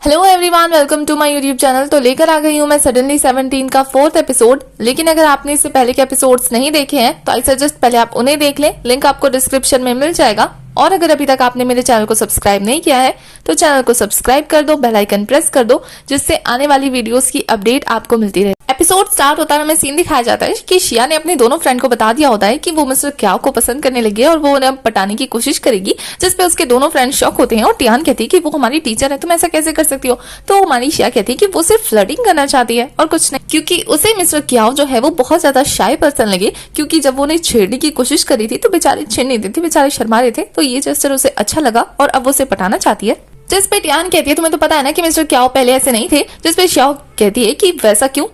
Hello everyone, welcome to my YouTube channel. तो लेकर आ गई हूँ मैं सडनली 17 का 4th एपिसोड। लेकिन अगर आपने इससे पहले के एपिसोड्स नहीं देखे हैं तो आई सजेस्ट पहले आप उन्हें देख लें, लिंक आपको डिस्क्रिप्शन में मिल जाएगा। और अगर अभी तक आपने मेरे चैनल को सब्सक्राइब नहीं किया है तो चैनल को सब्सक्राइब कर दो, बेल आइकन प्रेस कर दो, जिससे आने वाली वीडियोस की अपडेट आपको मिलती रहे। एपिसोड स्टार्ट होता है, हमें सीन दिखाया जाता है कि शिया ने अपने दोनों फ्रेंड को बता दिया होता है कि वो मिस्टर क्याओ को पसंद करने लगी है और वो उन्हें पटाने की कोशिश करेगी, जिसपे उसके दोनों फ्रेंड शॉक होते हैं। और टियान कहती है कि वो हमारी टीचर है, तुम ऐसा कैसे कर सकती हो। तो हमारी शिया कहती है कि वो सिर्फ फ्लर्टिंग करना चाहती है और कुछ नहीं, क्योंकि उसे मिस्टर क्याओ जो है वो बहुत ज्यादा शाय पर्सन लगे, क्योंकि जब वो उन्हें छेड़ने की कोशिश करी थी तो बेचारे छेड़ नहीं देते, बेचारे शर्मा रहे थे। तो ये जेस्चर उसे अच्छा लगा और अब वो उसे पटाना चाहती है। जिसपे टियान कहती है तुम्हें तो पता है ना कि मिस्टर क्याओ पहले ऐसे नहीं थे। जिसपे शियाओ कहती है कि वैसा क्यों।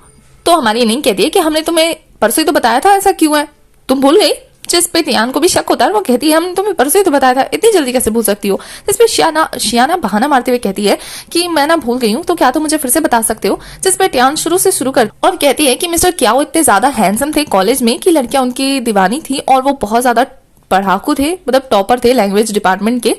तो हमारी निंग कहती है कि हमने तुम्हें परसों ही तो बताया था, ऐसा क्यों है, तुम भूल गई। जिसपे टियान को भी शक होता है, वो कहती है हमने तुम्हें परसों ही तो बताया था, इतनी जल्दी कैसे भूल सकती हो। जिसपे शियाना बहाना मारते हुए कहती है कि मैं ना भूल गई हूँ, तो क्या तुम मुझे फिर से बता सकते हो। जिसपे टियान शुरू कर और कहती है कि मिस्टर क्याओ इतने ज्यादा हैंडसम थे कॉलेज में कि लड़कियां उनकी दीवानी थी और वो बहुत ज्यादा पढ़ाकू थे, मतलब टॉपर थे लैंग्वेज डिपार्टमेंट के।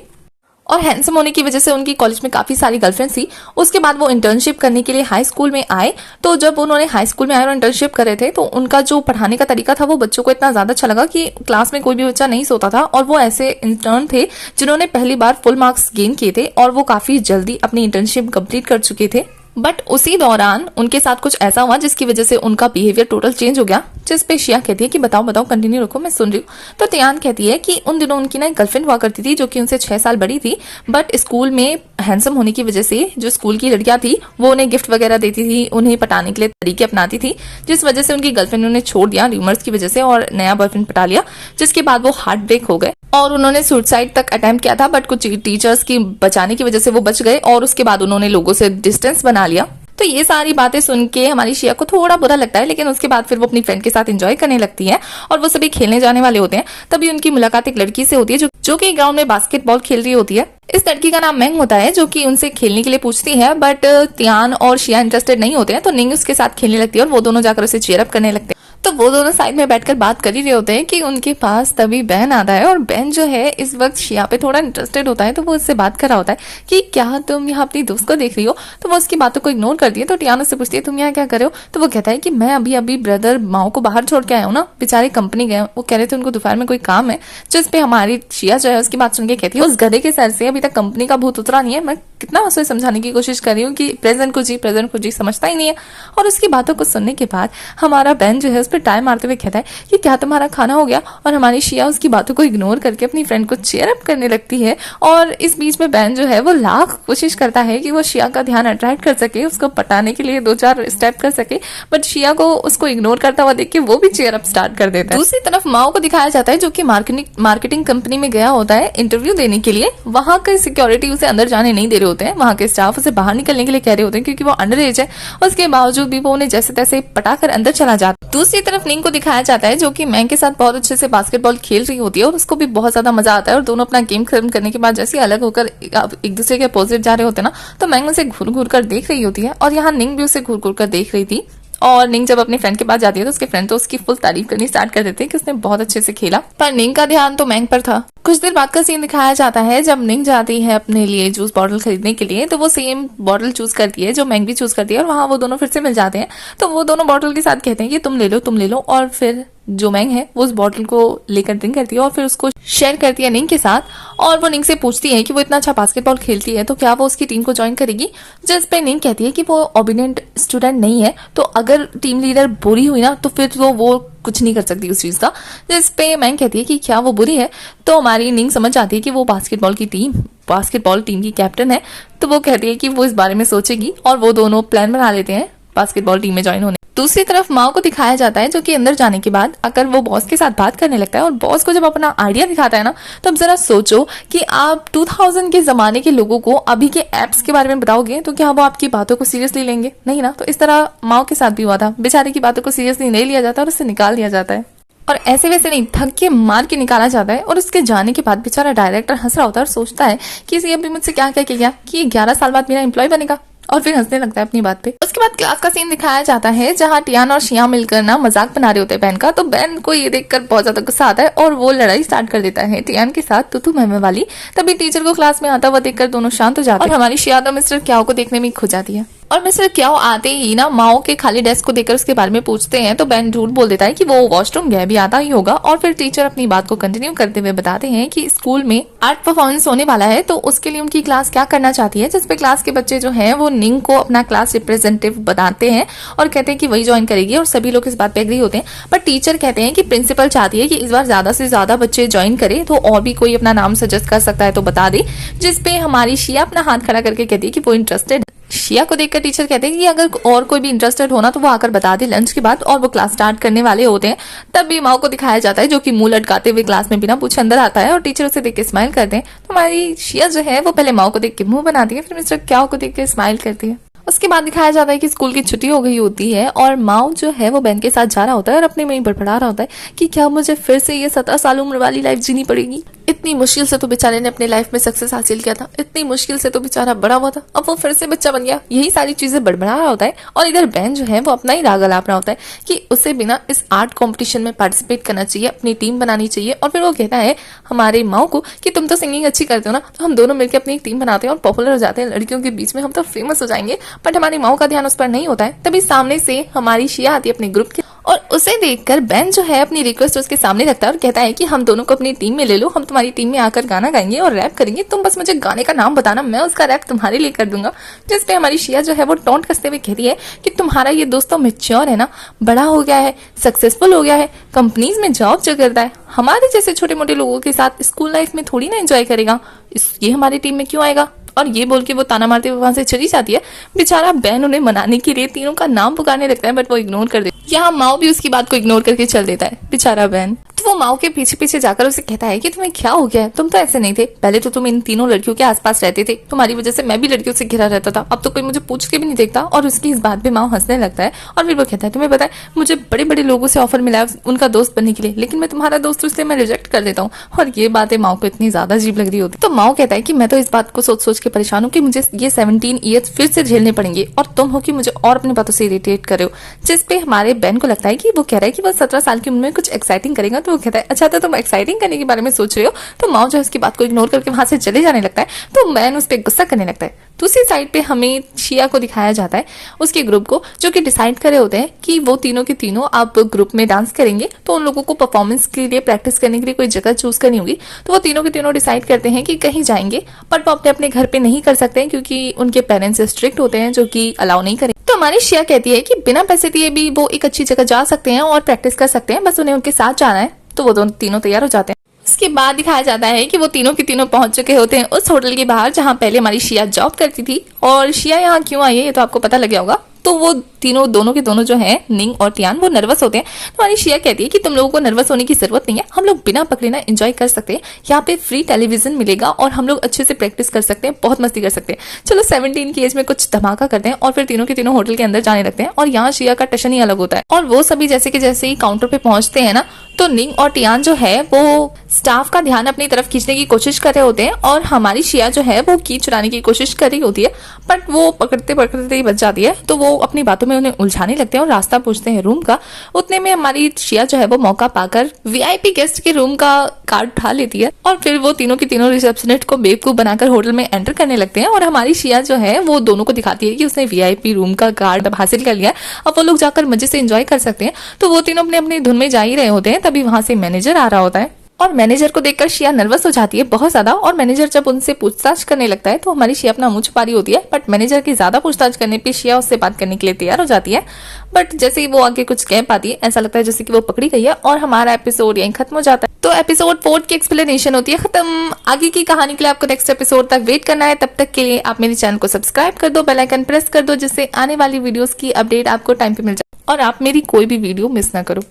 और हैंडसम होने की वजह से उनकी कॉलेज में काफी सारी गर्लफ्रेंड्स थी। उसके बाद वो इंटर्नशिप करने के लिए हाई स्कूल में आए। तो जब उन्होंने हाई स्कूल में आए और इंटर्नशिप कर रहे थे तो उनका जो पढ़ाने का तरीका था वो बच्चों को इतना ज्यादा अच्छा लगा कि क्लास में कोई भी बच्चा नहीं सोता था। और वो ऐसे इंटर्न थे जिन्होंने पहली बार फुल मार्क्स गेन किए थे और वो काफी जल्दी अपनी इंटर्नशिप कंप्लीट कर चुके थे। बट उसी दौरान उनके साथ कुछ ऐसा हुआ जिसकी वजह से उनका बिहेवियर टोटल चेंज हो गया। जिसपे शिया कहती है कि बताओ बताओ, कंटिन्यू रखो, मैं सुन रही हूँ। तो टियान कहती है कि उन दिनों उनकी ना एक गर्लफ्रेंड हुआ करती थी जो कि उनसे 6 साल बड़ी थी। बट स्कूल में हैंडसम होने की वजह से जो स्कूल की लड़कियां थी वो उन्हें गिफ्ट वगैरह देती थी, उन्हें पटाने के लिए तरीके अपनाती थी, जिस वजह से उनकी गर्लफ्रेंड ने उन्हें छोड़ दिया रूमर्स की वजह से और नया बॉयफ्रेंड पटा लिया। जिसके बाद वो हार्ट ब्रेक हो गए और उन्होंने सुसाइड तक अटेम्प्ट किया था, बट कुछ टीचर्स की बचाने की वजह से वो बच गए और उसके बाद उन्होंने लोगों से डिस्टेंस बना लिया। तो ये सारी बातें सुन के हमारी शिया को थोड़ा बुरा लगता है, लेकिन उसके बाद फिर वो अपनी फ्रेंड के साथ एंजॉय करने लगती है और वो सभी खेलने जाने वाले होते हैं। तभी उनकी मुलाकात एक लड़की से होती है जो कि ग्राउंड में बास्केटबॉल खेल रही होती है। इस लड़की का नाम मेंग होता है जो कि उनसे खेलने के लिए पूछती है, बट टियान और शिया इंटरेस्टेड नहीं होते हैं। तो निंग उसके साथ खेलने लगती है और वो दोनों जाकर उसे चीयर अप करने लगते हैं। तो वो दोनों साइड में बैठकर बात कर ही रहे होते हैं कि उनके पास तभी बैन आता है और बैन जो है इस वक्त शिया पे थोड़ा इंटरेस्टेड होता है। तो वो उससे बात कर रहा होता है कि क्या तुम यहाँ अपनी दोस्त को देख रही हो। तो वो उसकी बातों को इग्नोर करती है। तो टियान उससे पूछती है तुम यहाँ क्या कर रहे हो। तो वो कहता है कि मैं अभी अभी ब्रदर माओ को बाहर छोड़ के आया हूँ ना, बेचारे कंपनी गए, वो कह रहे थे उनको दोपहर में कोई काम है। जिसपे हमारी शिया जो है उसकी बात सुन के कहती है उस गधे के सर से अभी तक कंपनी का भूत उतरा नहीं है। मैं कितना उसे समझाने की कोशिश कर रही हूँ कि प्रेजेंट को जी समझता ही नहीं है। और उसकी बातों को सुनने के बाद हमारा बैन जो है उस पर टाइम मारते हुए कहता है कि क्या तुम्हारा खाना हो गया। और हमारी शिया उसकी बातों को इग्नोर करके अपनी फ्रेंड को चीयर अप करने लगती है। और इस बीच में बैन जो है वो लाख कोशिश करता है कि वो शिया का ध्यान अट्रैक्ट कर सके, उसको पटाने के लिए 2-4 स्टेप कर सके, बट शिया को उसको इग्नोर करता हुआ देख के वो भी चीयर अप स्टार्ट कर देता है। दूसरी तरफ माओ को दिखाया जाता है जो कि मार्केटिंग कंपनी में गया होता है इंटरव्यू देने के लिए। वहां के सिक्योरिटी उसे अंदर जाने नहीं दे रहे होते हैं, वहां के स्टाफ उसे बाहर निकलने के लिए कह रहे होते हैं क्योंकि वो अंडर एज है। उसके बावजूद भी वो उन्हें जैसे तैसे पटाकर अंदर चला जाता है। दूसरी तरफ निंग को दिखाया जाता है जो कि मैंग के साथ बहुत अच्छे से बास्केटबॉल खेल रही होती है और उसको भी बहुत ज्यादा मजा आता है। और दोनों अपना गेम खत्म करने के बाद जैसे अलग होकर एक दूसरे के अपोजिट जा रहे होते हैं ना, तो मैंग उसे घूर घूर कर देख रही होती है और यहाँ निंग भी उसे घूर घूर कर देख रही थी। और निंग जब अपने फ्रेंड के पास जाती है तो उसके फ्रेंड तो उसकी फुल तारीफ करनी स्टार्ट कर देते हैं कि उसने बहुत अच्छे से खेला, पर निंग का ध्यान तो मैंग पर था। कुछ देर बाद का सीन दिखाया जाता है जब निंग जाती है अपने लिए जूस बॉटल खरीदने के लिए। तो वो सेम बॉटल चूज करती है जो मैंग भी चूज करती है और वहां वो दोनों फिर से मिल जाते हैं। तो वो दोनों बॉटल के साथ कहते हैं कि तुम ले लो और फिर जो मैंग है वो उस बॉटल को लेकर ड्रिंक करती है और फिर उसको शेयर करती है निंग के साथ। और वो निंग से पूछती है कि वो इतना अच्छा बास्केटबॉल खेलती है तो क्या वो उसकी टीम को ज्वाइन करेगी। जिस पे निंग कहती है कि वो ओबिडेंट स्टूडेंट नहीं है, तो अगर टीम लीडर बुरी हुई ना तो फिर तो वो कुछ नहीं कर सकती उस चीज का। जिस पे मैंग कहती है कि क्या वो बुरी है। तो हमारी निंग समझ जाती है कि वो बास्केटबॉल टीम की कैप्टन है। तो वो कहती है कि वो इस बारे में सोचेगी और वो दोनों प्लान बना लेते हैं बास्केटबॉल टीम में ज्वाइन होने। दूसरी तरफ माओ को दिखाया जाता है जो कि अंदर जाने के बाद अगर वो बॉस के साथ बात करने लगता है और बॉस को जब अपना आइडिया दिखाता है ना, तो अब जरा सोचो कि आप 2000 के जमाने के लोगों को अभी के एप्स के बारे में बताओगे तो क्या वो आपकी बातों को सीरियसली लेंगे? नहीं ना। तो इस तरह माओ के साथ भी हुआ था, बेचारे की बातों को सीरियसली नहीं लिया जाता और उससे निकाल दिया जाता है और ऐसे वैसे नहीं, थक के मार के निकाला जाता है। और उसके जाने के बाद बेचारा डायरेक्टर हंस रहा होता है और सोचता है कि इसे अभी मुझसे क्या क्या किया कि 11 साल बाद मेरा एम्प्लॉय बनेगा, और फिर हंसने लगता है अपनी बात पे। उसके बाद क्लास का सीन दिखाया जाता है जहाँ टियान और शिया मिलकर ना मजाक बना रहे होते हैं बेन का। तो बेन को ये देखकर बहुत ज्यादा गुस्सा आता है और वो लड़ाई स्टार्ट कर देता है टियान के साथ तू मैं वाली। तभी टीचर को क्लास में आता हुआ देखकर दोनों शांत हो जाते हैं और हमारी शिया तो मिस्टर क्याओ को देखने में खो जाती है। और मिस्टर क्याओ आते ही ना माओ के खाली डेस्क को देखकर उसके बारे में पूछते हैं तो बेन झूठ बोल देता है कि वो वॉशरूम गया, भी आता ही होगा। और फिर टीचर अपनी बात को कंटिन्यू करते हुए बताते हैं कि स्कूल में आर्ट परफॉर्मेंस होने वाला है तो उसके लिए उनकी क्लास क्या करना चाहती है, जिसपे क्लास के बच्चे जो हैं वो निंग को अपना क्लास रिप्रेजेंटेटिव बताते हैं और कहते हैं कि वही ज्वाइन करेगी और सभी लोग इस बात पे एग्री होते हैं। पर टीचर कहते हैं कि प्रिंसिपल चाहती है कि इस बार ज्यादा से ज्यादा बच्चे ज्वाइन करे तो और भी कोई अपना नाम सजेस्ट कर सकता है तो बता दे, जिसपे हमारी शिया अपना हाथ खड़ा करके कहती है कि वो इंटरेस्टेड। शिया को देखकर टीचर कहते हैं कि अगर और कोई भी इंटरेस्टेड होना तो वो आकर बता दे लंच के बाद। और वो क्लास स्टार्ट करने वाले होते हैं तब भी माओ को दिखाया जाता है जो कि मुंह लटकाते हुए क्लास में बिना पूछे अंदर आता है और टीचर उसे देख के स्माइल करते हैं। तो हमारी शिया जो है वो पहले माओ को देख के मुंह बनाती है, फिर मिस्टर क्याओ को देख के स्माइल करती है। उसके बाद दिखाया जाता है कि स्कूल की छुट्टी हो गई होती है और माओ जो है वो बेन के साथ जा रहा होता है और अपने में ही बड़बड़ा रहा होता है कि क्या मुझे फिर से ये 17 साल उम्र वाली लाइफ जीनी पड़ेगी। इतनी मुश्किल से तो बेचारे ने अपने लाइफ में सक्सेस हासिल किया था, इतनी मुश्किल से तो बेचारा बड़ा हुआ था, अब वो फिर से बच्चा बन गया। यही सारी चीजें बड़बड़ा रहा होता है और इधर बेन जो है वो अपना ही राग अलाप रहा होता है कि उसे बिना इस आर्ट कॉम्पिटिशन में पार्टिसिपेट करना चाहिए, अपनी टीम बनानी चाहिए। और फिर वो कहता है हमारे माओ को कि तुम तो सिंगिंग अच्छी करते हो ना, तो हम दोनों मिलकर अपनी एक टीम बनाते हैं और पॉपुलर हो जाते हैं लड़कियों के बीच में, हम तो फेमस हो जाएंगे। बट हमारी माओ का ध्यान उस पर नहीं होता है। तभी सामने से हमारी शिया आती है अपने ग्रुप के और उसे देखकर बेन जो है अपनी रिक्वेस्ट उसके सामने रखता है और कहता है कि हम दोनों को अपनी टीम में ले लो, हम तुम्हारी टीम में आकर गाना गाएंगे और रैप करेंगे, तुम बस मुझे गाने का नाम बताना, मैं उसका रैप तुम्हारे लिए कर दूंगा। जिसपे हमारी शिया जो है वो टॉन्ट कसते हुए कहती है कि तुम्हारा ये दोस्त तो मैच्योर है ना, बड़ा हो गया है, सक्सेसफुल हो गया है, कंपनीज में जॉब जो करता है, हमारे जैसे छोटे मोटे लोगों के साथ स्कूल लाइफ में थोड़ी ना एंजॉय करेगा, ये हमारी टीम में क्यों आएगा। और ये बोल के वो ताना मारते हुए वहां से चली जाती है। बेचारा बेन उन्हें मनाने के लिए तीनों का नाम पुकारने लगता है बट वो इग्नोर कर देता है। यहाँ माओ भी उसकी बात को इग्नोर करके चल देता है बेचारा बेन। तो वो माओ के पीछे पीछे जाकर उसे कहता है कि तुम्हें क्या हो गया है, तुम तो ऐसे नहीं थे, पहले तो तुम इन तीनों लड़कियों के आसपास रहते थे, तुम्हारी वजह से मैं भी लड़कियों से घिरा रहता था, अब तो कोई मुझे पूछ के भी नहीं देखता। और उसकी इस बात पे माओ हंसने लगता है और फिर वो कहता है तुम्हें पता है मुझे बड़े बड़े लोगों से ऑफर मिला है उनका दोस्त बनने के लिए, लेकिन मैं तुम्हारा दोस्त हूं इसलिए मैं रिजेक्ट कर देता हूँ। और ये बातें माओ को इतनी ज्यादा अजीब लग रही होती। तो माओ कहता है कि मैं तो इस बात को सोच सोच के परेशान हूँ कि मुझे ये 17 ईयर्स फिर से झेलने पड़ेंगे और तुम हो कि मुझे और अपनी बातों से इरिटेट कर रहे हो। जिसपे हमारे बेन को लगता है कि वो कह रहा है कि वो 17 साल की उम्र में कुछ एक्साइटिंग करेगा। तो वो कहता है अच्छा तो तुम एक्साइटिंग करने के बारे में सोच रहे हो। तो माओ जो है उसकी बात को इग्नोर करके वहां से चले जाने लगता है। तो बेन उस पर गुस्सा करने लगता है। दूसरी साइड पे हमें शिया को दिखाया जाता है उसके ग्रुप को जो कि डिसाइड करे होते हैं कि वो तीनों के तीनों अब ग्रुप में डांस करेंगे। तो उन लोगों को परफॉर्मेंस के लिए प्रैक्टिस करने के लिए कोई जगह चूज करनी होगी। तो वो तीनों के तीनों डिसाइड करते हैं कि कहीं जाएंगे, बट वो अपने अपने घर पे नहीं कर सकते हैं क्योंकि उनके पेरेंट्स स्ट्रिक्ट होते हैं जो कि अलाउ नहीं करें। तो हमारी शिया कहती है कि बिना पैसे दिए भी वो एक अच्छी जगह जा सकते हैं और प्रैक्टिस कर सकते हैं, बस उन्हें उनके साथ जाना है। तो वो दोनों तीनों तैयार हो जाते हैं। उसके बाद दिखाया जाता है कि वो तीनों के तीनों पहुंच चुके होते हैं उस होटल के बाहर जहां पहले हमारी शिया जॉब करती थी। और शिया यहाँ क्यों आई है ये तो आपको पता लग गया होगा। तो वो तीनों दोनों के दोनों जो हैं निंग और टियान वो नर्वस होते हैं। तो हमारी शिया कहती है कि तुम लोगों को नर्वस होने की जरूरत नहीं है, हम लोग बिना पकड़े ना एंजॉय कर सकते हैं, यहाँ पे फ्री टेलीविजन मिलेगा और हम लोग अच्छे से प्रैक्टिस कर सकते हैं, बहुत मस्ती कर सकते हैं। चलो 17 की एज में कुछ धमाका करते हैं। और फिर तीनों के तीनों होटल के अंदर जाने लगते हैं और यहाँ शिया का टशन ही अलग होता है। और वो सभी जैसे कि जैसे ही काउंटर पे पहुंचते हैं ना तो निंग और टियान जो है वो स्टाफ का ध्यान अपनी तरफ खींचने की कोशिश कर रहे होते हैं और हमारी शिया जो है वो की चुराने की कोशिश कर रही होती है, बट वो पकड़ते पकड़ते ही बच जाती है। तो वो अपनी बातों में उन्हें उलझाने लगते हैं और रास्ता पूछते हैं रूम का। उतने में हमारी शिया जो है वो मौका पाकर वीआईपी गेस्ट के रूम का कार्ड उठा लेती है और फिर वो तीनों की तीनों रिसेप्शनिस्ट को बेवकूफ बनाकर होटल में एंटर करने लगते हैं। और हमारी शिया जो है वो दोनों को दिखाती है कि उसने वीआईपी रूम का कार्ड हासिल कर लिया, अब वो लोग जाकर मजे से एंजॉय कर सकते हैं। तो वो तीनों अपने अपनी धुन में जा ही रहे होते हैं, तभी वहां से मैनेजर आ रहा होता है और मैनेजर को देखकर शिया नर्वस हो जाती है बहुत ज्यादा। और मैनेजर जब उनसे पूछताछ करने लगता है तो हमारी शिया अपना मुंह छुपा रही होती है, बट मैनेजर की ज्यादा पूछताछ करने पे शिया उससे बात करने के लिए तैयार हो जाती है। बट जैसे ही वो आगे कुछ कह पाती है ऐसा लगता है जैसे कि वो पकड़ी गई है और हमारा एपिसोड यहीं खत्म हो जाता है। तो एपिसोड 4 की एक्सप्लेनेशन होती है खत्म। आगे की कहानी के लिए आपको नेक्स्ट एपिसोड तक वेट करना है। तब तक के लिए आप मेरे चैनल को सब्सक्राइब कर दो, बेल आइकन प्रेस कर दो जिससे आने वाली वीडियोस की अपडेट आपको टाइम पे मिल जाए और आप मेरी कोई भी वीडियो मिस ना करो।